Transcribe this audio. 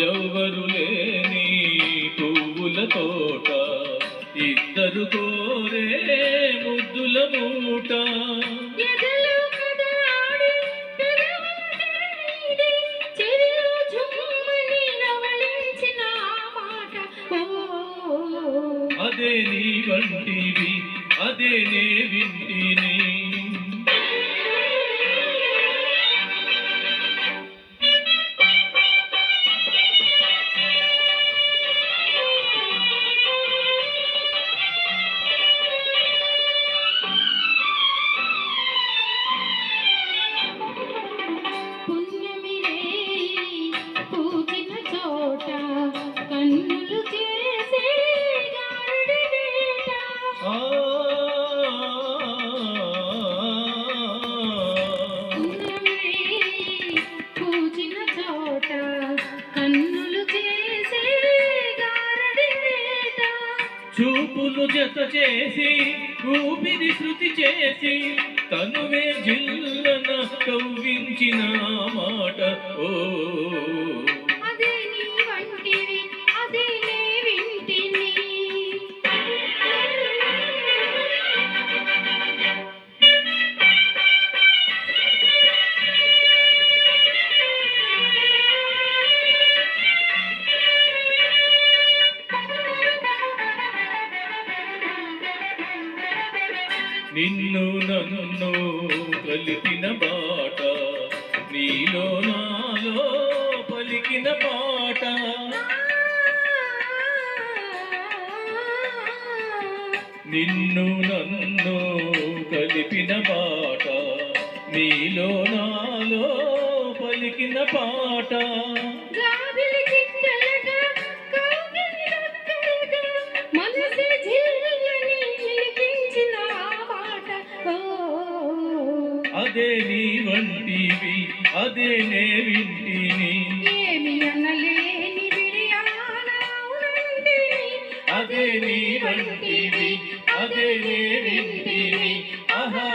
ఎవ్వరు లేని పువ్వుల తోట ఇద్దరు కోరే ముద్దుల మూట అదే నీ వంటివి అదే నే వింటిని చూపులు జత చేసి ఊపిరి శృతి చేసి తనువే జిల్లన కవ్వించిన మాట ఓ అదే నీ వంటివి అదే నే వింటిని నిన్ను నన్ను కలిపిన బాట నీలో నాలో పలికిన పాట నిన్ను నన్ను కలిపిన బాట నీలో నాలో పలికిన పాట అదే నీ వంటివి అదే నే వింటిని ఏమి అనలేని అదే నీ వంటివి అదే నే వింటిని ఆహా